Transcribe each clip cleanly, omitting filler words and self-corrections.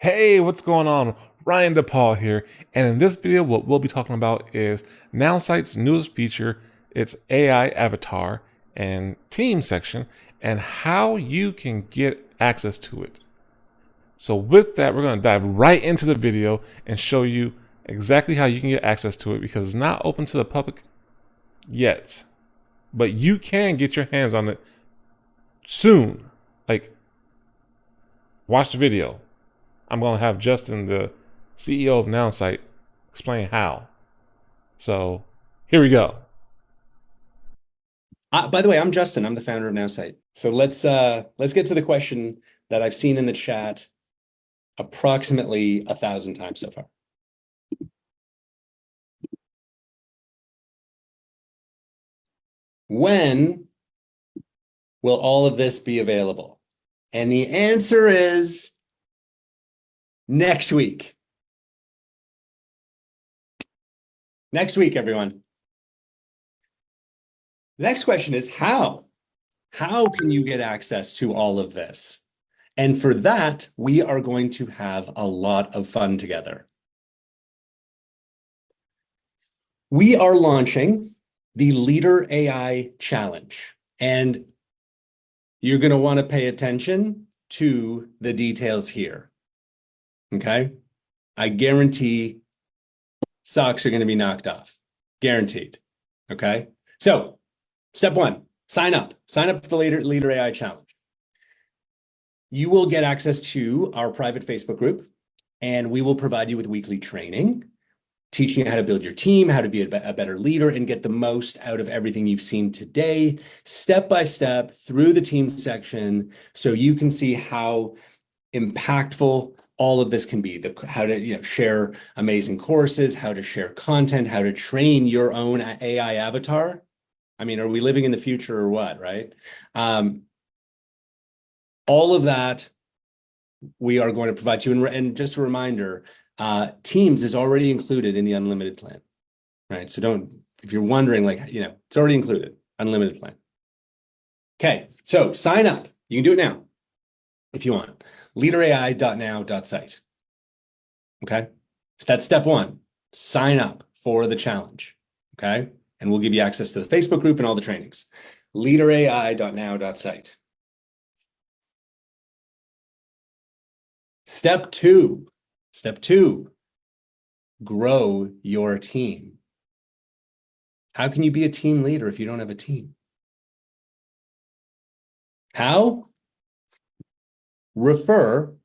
Hey, what's going on? Ryan Depaul here, and in this video, what we'll be talking about is Nowsite's newest feature, its AI avatar and team section, and how you can get access to it. So with that, we're going to dive right into the video and show you exactly how you can get access to it because it's not open to the public yet, but you can get your hands on it soon. Like, watch the video. I'm going to have Justin, the CEO of Nowsite, explain how. So here we go. By the way, I'm Justin. I'm the founder of Nowsite. So let's get to the question that I've seen in the chat approximately 1,000 times so far. When will all of this be available? And the answer is next week. Next week, everyone. The next question is how? How can you get access to all of this? And for that, we are going to have a lot of fun together. We are launching the Leader AI Challenge, and you're going to want to pay attention to the details here. Okay? I guarantee socks are going to be knocked off. Guaranteed. Okay? So, step one, sign up. Sign up for the Leader AI Challenge. You will get access to our private Facebook group, and we will provide you with weekly training, teaching you how to build your team, how to be a better leader, and get the most out of everything you've seen today, step by step through the team section, so you can see how impactful all of this can be. How to share amazing courses, how to share content, how to train your own AI avatar. I mean, are we living in the future or what, right? All of that we are going to provide to you. And just a reminder, Teams is already included in the unlimited plan, right? So if you're wondering, it's already included, unlimited plan. Okay, so sign up. You can do it now if you want. leaderai.now.site. Okay, so that's step one. Sign up for the challenge. Okay, and we'll give you access to the Facebook group and all the trainings. leaderai.now.site. Step two, grow your team. How can you be a team leader if you don't have a team? How? Refer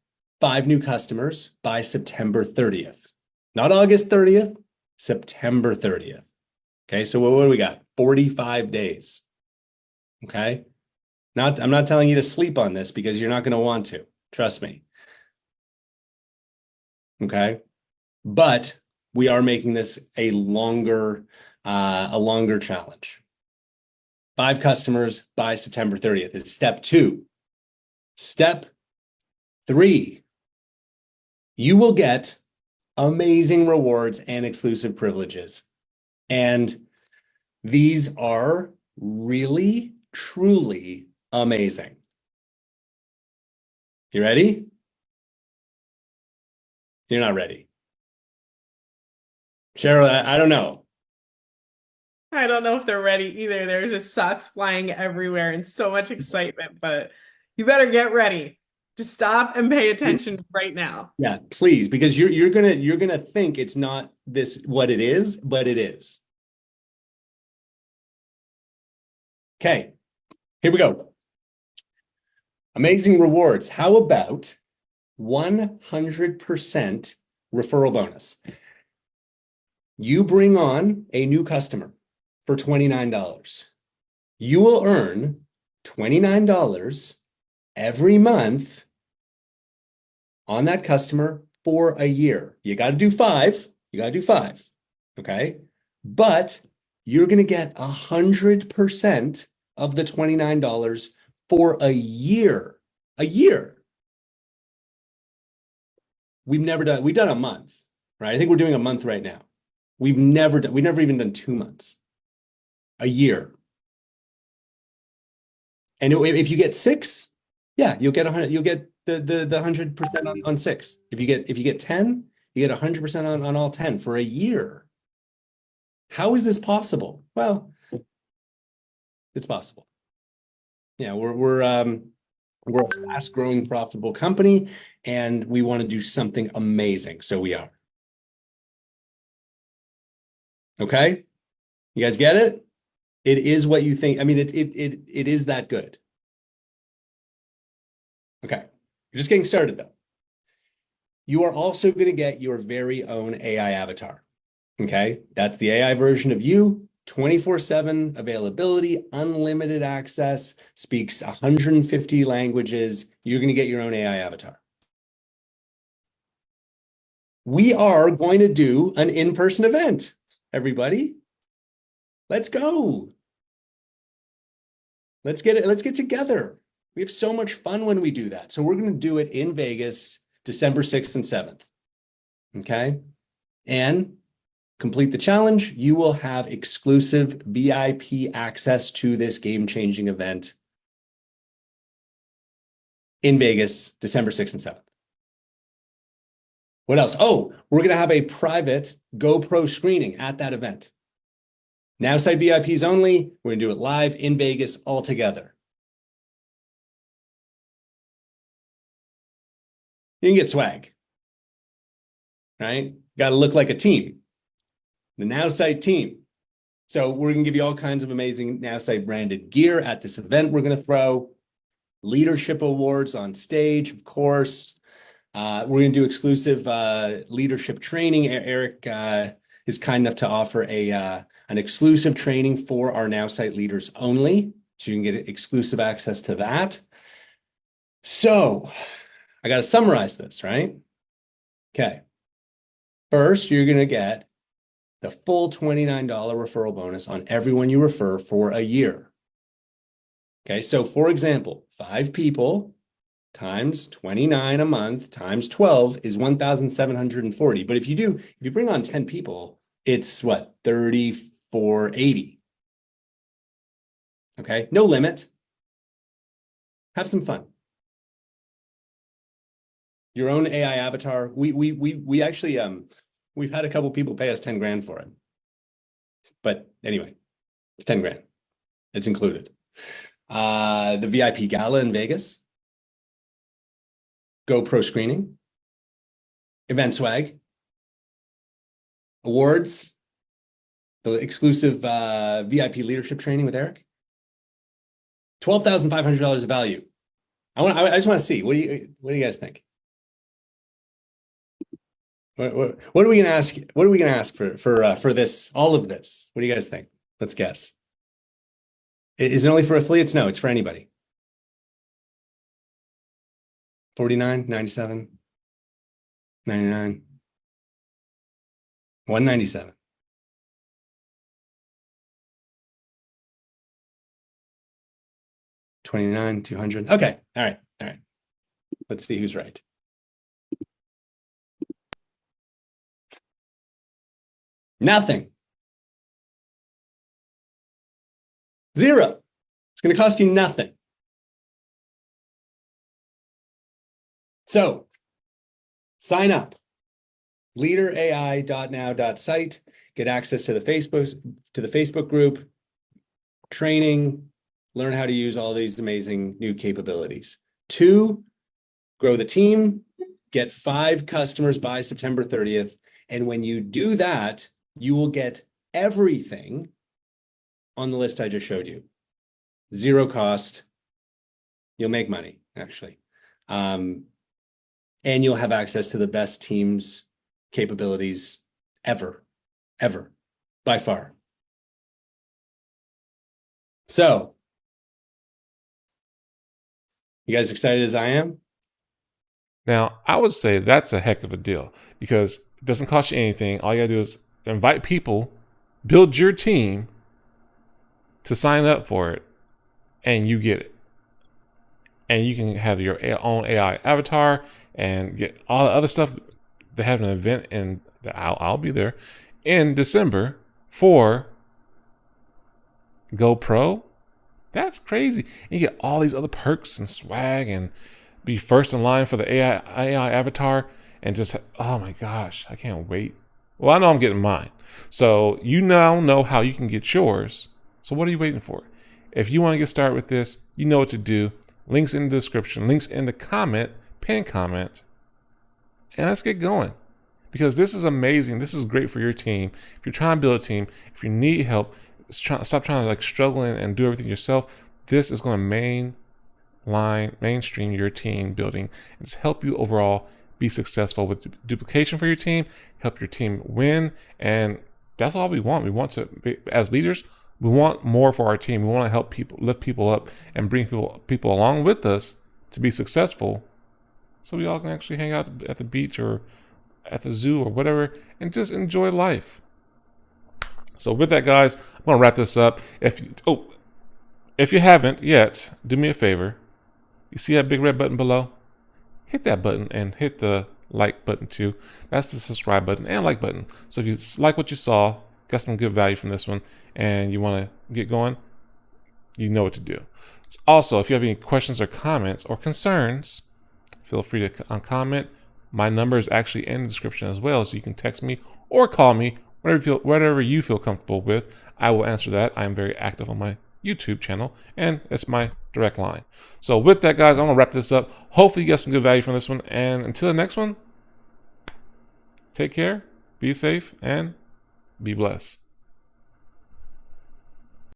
5 new customers by September 30th. Not August 30th, September 30th. Okay, so what do we got? 45 days. Okay? I'm not telling you to sleep on this because you're not going to want to. Trust me. Okay, but we are making this a longer challenge. 5 customers by September 30th is step 2. Step 3, you will get amazing rewards and exclusive privileges. And these are really, truly amazing. You ready? You're not ready. Cheryl, I don't know. I don't know if they're ready either. There's just socks flying everywhere and so much excitement, but you better get ready. Just stop and pay attention right now. Yeah, please, because you're gonna think it's not this what it is, but it is. Okay, here we go. Amazing rewards. How about 100% referral bonus? You bring on a new customer for $29. You will earn $29 every month on that customer for a year. You got to do 5. You got to do 5. Okay. But you're going to get 100% of the $29 for a year. A year. We've done a month, right? I think we're doing a month right now. We've never even done 2 months. A year. And if you get 6, yeah, you'll get the 100% on 6. If you get 10, you get 100% on all 10 for a year. How is this possible? Well, it's possible. Yeah, we're a fast-growing, profitable company, and we want to do something amazing. So we are. Okay, you guys get it? It is what you think. I mean, it is that good. Okay, you're just getting started though. You are also going to get your very own AI avatar. Okay, that's the AI version of you, 24/7 availability, unlimited access, speaks 150 languages. You're going to get your own AI avatar. We are going to do an in-person event, everybody. Let's go. Let's get together. We have so much fun when we do that. So we're going to do it in Vegas, December 6th and 7th. Okay? And complete the challenge, you will have exclusive VIP access to this game-changing event in Vegas, December 6th and 7th. What else? Oh, we're going to have a private GoPro screening at that event. Nowsite VIPs only. We're going to do it live in Vegas all together. You can get swag, right? Got to look like a team. The Nowsite team. So we're going to give you all kinds of amazing Nowsite branded gear at this event we're going to throw. Leadership awards on stage, of course. We're going to do exclusive leadership training. Eric is kind enough to offer an exclusive training for our Nowsite leaders only. So you can get exclusive access to that. So I got to summarize this, right? Okay. First, you're going to get the full $29 referral bonus on everyone you refer for a year. Okay, so for example, 5 people times 29 a month times 12 is 1,740. But if you bring on 10 people, it's what, 3,480. Okay, no limit. Have some fun. Your own AI avatar. We actually we've had a couple people pay us 10 grand for it. But anyway, it's 10 grand. It's included. The VIP gala in Vegas, GoPro screening, event swag, awards, the exclusive VIP leadership training with Eric, $12,500 of value. I just want to see, what do you guys think? What are we going to ask? What are we going to ask for this, all of this? What do you guys think? Let's guess. Is it only for affiliates? No, it's for anybody. 49, 97, 99, 197. $29, 200. Okay. All right. Let's see who's right. Nothing. Zero. It's going to cost you nothing. So sign up. leaderai.now.site. Get access to the Facebook group, training, learn how to use all these amazing new capabilities. 2, grow the team, get 5 customers by September 30th. And when you do that, you will get everything on the list I just showed you. 0 cost. You'll make money, actually. And you'll have access to the best team's capabilities ever, by far. So, you guys excited as I am? Now, I would say that's a heck of a deal because it doesn't cost you anything. All you gotta do is invite people, build your team to sign up for it, and you get it. And you can have your own AI avatar and get all the other stuff. They have an event, and I'll be there in December for GoPro. That's crazy. And you get all these other perks and swag and be first in line for the AI avatar and just, oh my gosh, I can't wait. Well, I know I'm getting mine. So you now know how you can get yours. So what are you waiting for? If you want to get started with this, you know what to do. Links in the description, links in the comment, pin comment, and let's get going. Because this is amazing. This is great for your team. If you're trying to build a team, if you need help, stop trying to like struggling and do everything yourself. This is going to mainstream your team building and just help you overall be successful with duplication for your team, help your team win. And that's all we want. We want to be, as leaders, we want more for our team. We want to help people, lift people up, and bring people along with us to be successful, so we all can actually hang out at the beach or at the zoo or whatever and just enjoy life. So with that, guys, I'm gonna wrap this up. If you haven't yet, do me a favor. You see that big red button below? Hit that button and hit the like button too. That's the subscribe button and like button. So if you like what you saw, got some good value from this one, and you want to get going, you know what to do. Also, if you have any questions or comments or concerns, feel free to comment. My number is actually in the description as well, so you can text me or call me, whatever you feel comfortable with. I will answer that. I am very active on my YouTube channel, and it's my direct line. So with that, guys, I'm gonna wrap this up. Hopefully you got some good value from this one, and until the next one, take care, be safe, and be blessed.